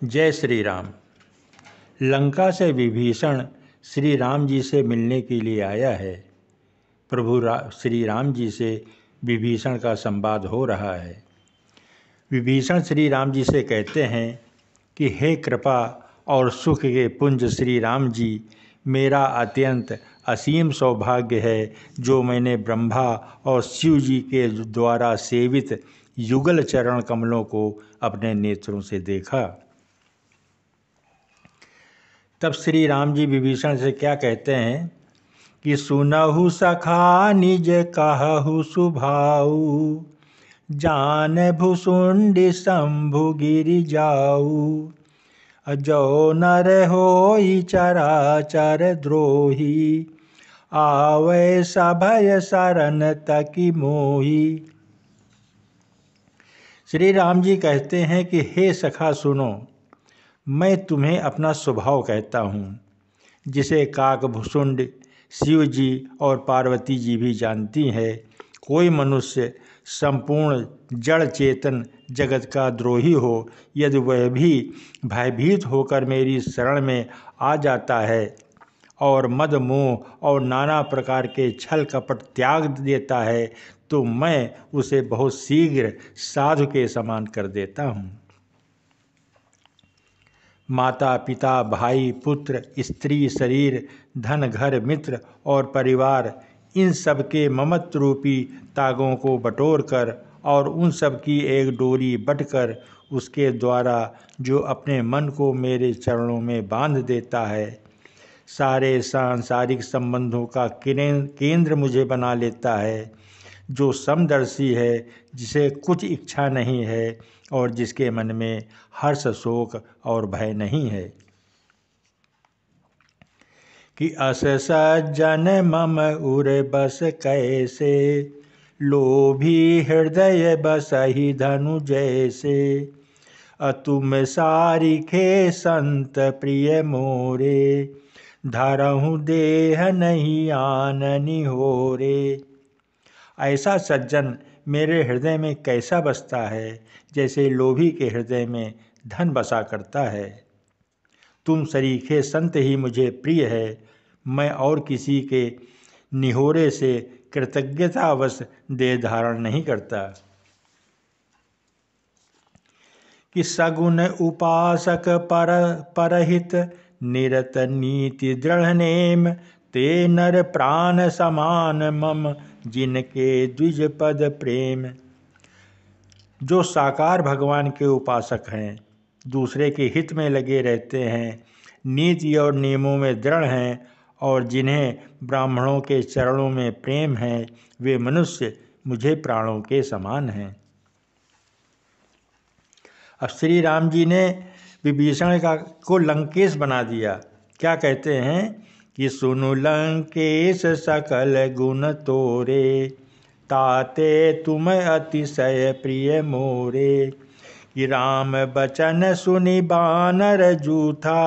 जय श्री राम। लंका से विभीषण श्री राम जी से मिलने के लिए आया है। श्री राम जी से विभीषण का संवाद हो रहा है। विभीषण श्री राम जी से कहते हैं कि हे कृपा और सुख के पुंज श्री राम जी, मेरा अत्यंत असीम सौभाग्य है जो मैंने ब्रह्मा और शिव जी के द्वारा सेवित युगल चरण कमलों को अपने नेत्रों से देखा। तब श्री राम जी विभीषण से क्या कहते हैं कि सुनहु सखा निज कहु सुभाऊ, जान भुसुंडी शंभु गिरि जाऊ। जो नर होई चराचर द्रोही, आवे सभय शरण तकी मोही। श्री राम जी कहते हैं कि हे सखा सुनो, मैं तुम्हें अपना स्वभाव कहता हूँ, जिसे काकभुसुंड शिव जी और पार्वती जी भी जानती है। कोई मनुष्य संपूर्ण जड़ चेतन जगत का द्रोही हो, यदि वह भी भयभीत होकर मेरी शरण में आ जाता है और मद मोह और नाना प्रकार के छल कपट त्याग देता है, तो मैं उसे बहुत शीघ्र साधु के समान कर देता हूँ। माता पिता भाई पुत्र स्त्री शरीर धन घर मित्र और परिवार, इन सब के ममत्व रूपी तागों को बटोर कर और उन सब की एक डोरी बटकर उसके द्वारा जो अपने मन को मेरे चरणों में बांध देता है, सारे सांसारिक संबंधों का केंद्र मुझे बना लेता है, जो समदर्शी है, जिसे कुछ इच्छा नहीं है और जिसके मन में हर्ष शोक और भय नहीं है। कि अस सज्जन मम उर बस कैसे, लोभी हृदय बसहि धनु जैसे। तुम सारिखे संत प्रिय मोरे, धरहु देह नहीं आननि होरे। ऐसा सज्जन मेरे हृदय में कैसा बसता है, जैसे लोभी के हृदय में धन बसा करता है। तुम सरीखे संत ही मुझे प्रिय है, मैं और किसी के निहोरे से कृतज्ञतावश देह धारण नहीं करता। कि सगुन उपासक परहित निरत नीति दृढ़ नेम, ते नर प्राण समान मम जिनके द्विज पद प्रेम। जो साकार भगवान के उपासक हैं, दूसरे के हित में लगे रहते हैं, नीति और नियमों में दृढ़ हैं और जिन्हें ब्राह्मणों के चरणों में प्रेम है, वे मनुष्य मुझे प्राणों के समान हैं। अब श्री राम जी ने विभीषण को लंकेश बना दिया। क्या कहते हैं कि सुनु लंकेश सकल गुण तोरे, ताते तुम अतिशय प्रिय मोरे। कि राम बचन सुनि बानर जूथा,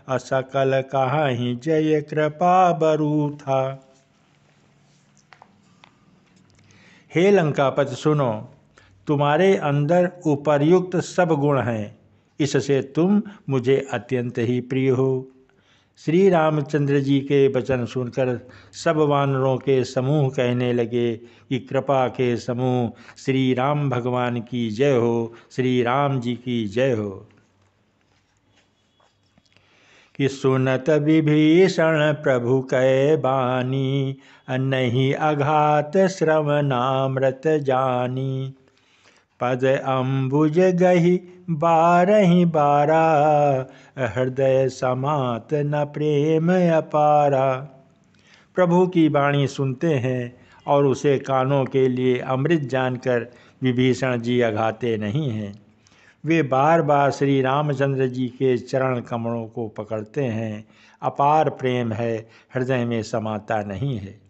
असकल कहाहि जय कृपा बरूथा। हे लंकापति सुनो, तुम्हारे अंदर उपर्युक्त सब गुण हैं, इससे तुम मुझे अत्यंत ही प्रिय हो। श्री रामचंद्र जी के वचन सुनकर सब वानरों के समूह कहने लगे कि कृपा के समूह श्री राम भगवान की जय हो, श्री राम जी की जय हो। कि सुनत विभीषण प्रभु कै बानी, नहीं अघात श्रवणामृत जानी। पद अम्बुज गहि बारहि बारा, हृदय समात न प्रेम अपारा। प्रभु की वाणी सुनते हैं और उसे कानों के लिए अमृत जानकर विभीषण जी अघाते नहीं हैं। वे बार बार श्री रामचंद्र जी के चरण कमलों को पकड़ते हैं। अपार प्रेम है, हृदय में समाता नहीं है।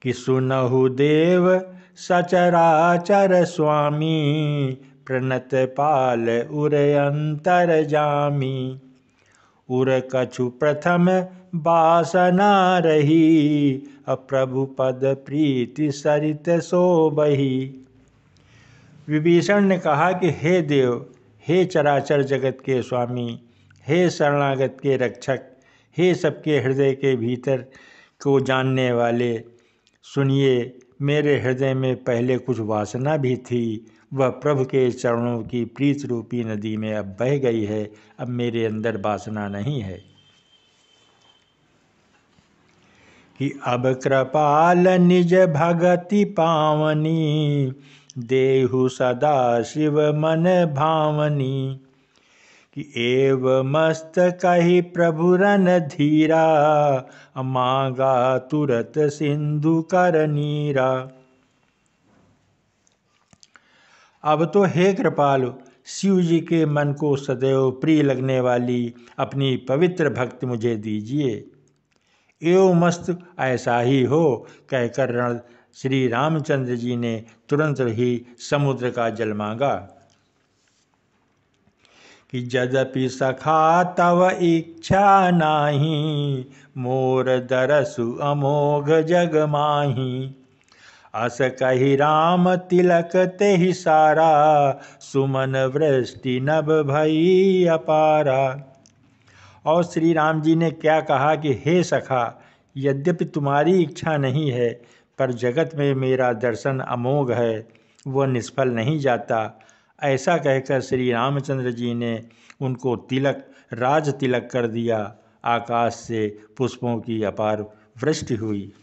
कि सुनहु देव सचराचर स्वामी, प्रणत पाल उर अंतर जामी। उर कछु प्रथम वासना रही, प्रभु पद प्रीति सरित सोबही। विभीषण ने कहा कि हे देव, हे चराचर जगत के स्वामी, हे शरणागत के रक्षक, हे सबके हृदय के भीतर को जानने वाले, सुनिए, मेरे हृदय में पहले कुछ वासना भी थी, वह प्रभु के चरणों की प्रीत रूपी नदी में अब बह गई है। अब मेरे अंदर वासना नहीं है। कि अब कृपाल निज भगति पावनी, देहु सदा शिव मन भावनी। कि एव मस्त कही प्रभु रन धीरा, मांगा तुरत सिंधु कर नीरा। अब तो हे कृपालु, शिव जी के मन को सदैव प्रिय लगने वाली अपनी पवित्र भक्ति मुझे दीजिए। एवं मस्त ऐसा ही हो, कहकर रण श्री रामचंद्र जी ने तुरंत ही समुद्र का जल मांगा। कि यद्यपि सखा तव इच्छा नाही, मोर दरसु अमोघ जग माही। अस कही राम तिलक तेहि सारा, सुमन वृष्टि नभ भई अपारा। और श्री राम जी ने क्या कहा कि हे सखा, यद्यपि तुम्हारी इच्छा नहीं है, पर जगत में मेरा दर्शन अमोघ है, वह निष्फल नहीं जाता। ऐसा कहकर श्री रामचंद्र जी ने उनको तिलक, राज तिलक कर दिया। आकाश से पुष्पों की अपार वृष्टि हुई।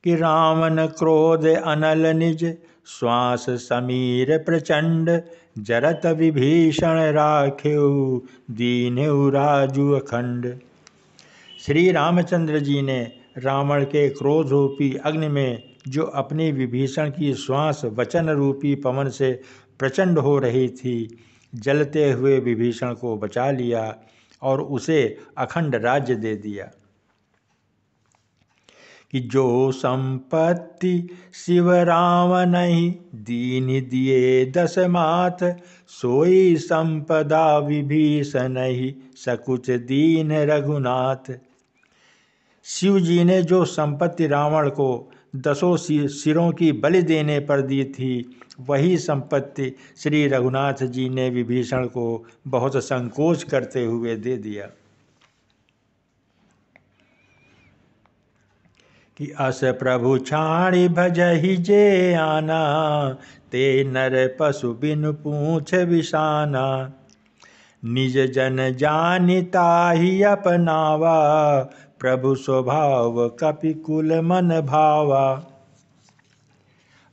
कि रावण क्रोध अनल निज, श्वास समीर प्रचंड। जरत विभीषण राखेउ, दीनेउ राजु अखंड। श्री रामचंद्र जी ने रावण के क्रोध रूपी अग्नि में जो अपनी विभीषण की श्वास वचन रूपी पवन से प्रचंड हो रही थी, जलते हुए विभीषण को बचा लिया और उसे अखंड राज्य दे दिया। कि जो संपत्ति शिव रावणहि, दीन दिए दस मात। सोई संपदा विभीषणहि, सकुच दीन रघुनाथ। शिव जी ने जो संपत्ति रावण को 10 सिरों की बलि देने पर दी थी, वही संपत्ति श्री रघुनाथ जी ने विभीषण को बहुत संकोच करते हुए दे दिया। कि अस प्रभु छाणी भजहि जे आना, ते नर पशु बिनु पूछ विषाना। निज जन जानि ताहि अपनावा, प्रभु स्वभाव कपि कुल मन भावा।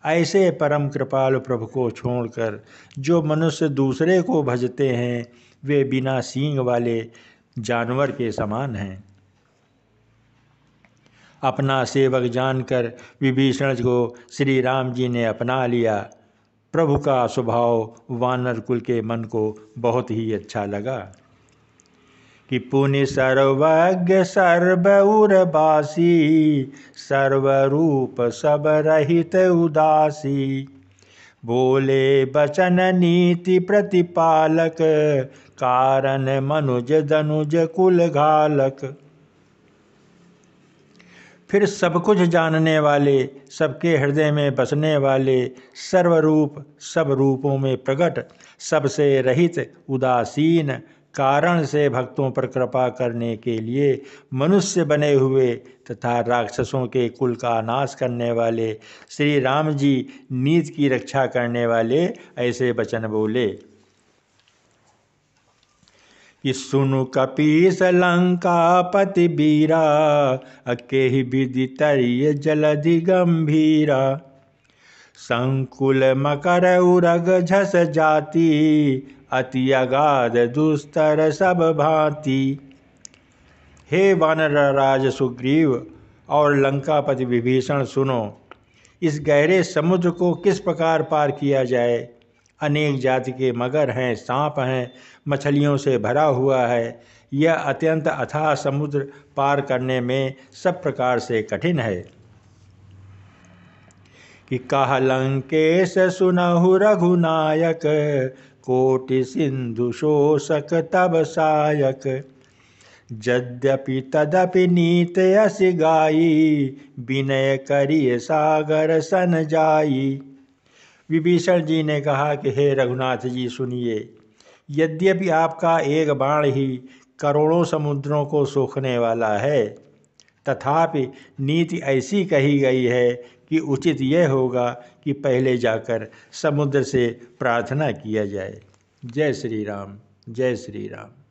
ऐसे परम कृपालु प्रभु को छोड़कर जो मनुष्य दूसरे को भजते हैं, वे बिना सींग वाले जानवर के समान हैं। अपना सेवक जानकर विभीषण को श्री राम जी ने अपना लिया। प्रभु का स्वभाव वानर कुल के मन को बहुत ही अच्छा लगा। कि पुनि सर्वज्ञ सर्व उर्वासी, सर्वरूप सब रहित उदासी। बोले बचन नीति प्रतिपालक, कारण मनुज दनुज कुल घालक। फिर सब कुछ जानने वाले, सबके हृदय में बसने वाले, सर्वरूप सब रूपों में प्रकट, सबसे रहित, उदासीन, कारण से भक्तों पर कृपा करने के लिए मनुष्य बने हुए तथा राक्षसों के कुल का नाश करने वाले श्री राम जी नीति की रक्षा करने वाले ऐसे वचन बोले। कि सुनु कपीस लंकापति बीरा, अकेहि विधि तरिय जलधि गंभीरा। संकुल मकर उरग झस जाति, अति अगाध दुस्तर सब भांति। हे वानर राज सुग्रीव और लंकापति विभीषण, सुनो, इस गहरे समुद्र को किस प्रकार पार किया जाए। अनेक जाति के मगर हैं, सांप हैं, मछलियों से भरा हुआ है। यह अत्यंत अथाह समुद्र पार करने में सब प्रकार से कठिन है। कि कह लंकेश सुनहु रघुनायक, कोटि सिंधु शोषक तब सायक। यद्यपि तदपि नीत यस गाई, विनय करिय सागर सन जाई। विभीषण जी ने कहा कि हे रघुनाथ जी सुनिए, यद्यपि आपका एक बाण ही करोड़ों समुद्रों को सोखने वाला है, तथापि नीति ऐसी कही गई है कि उचित यह होगा कि पहले जाकर समुद्र से प्रार्थना किया जाए। जय श्री राम, जय श्री राम।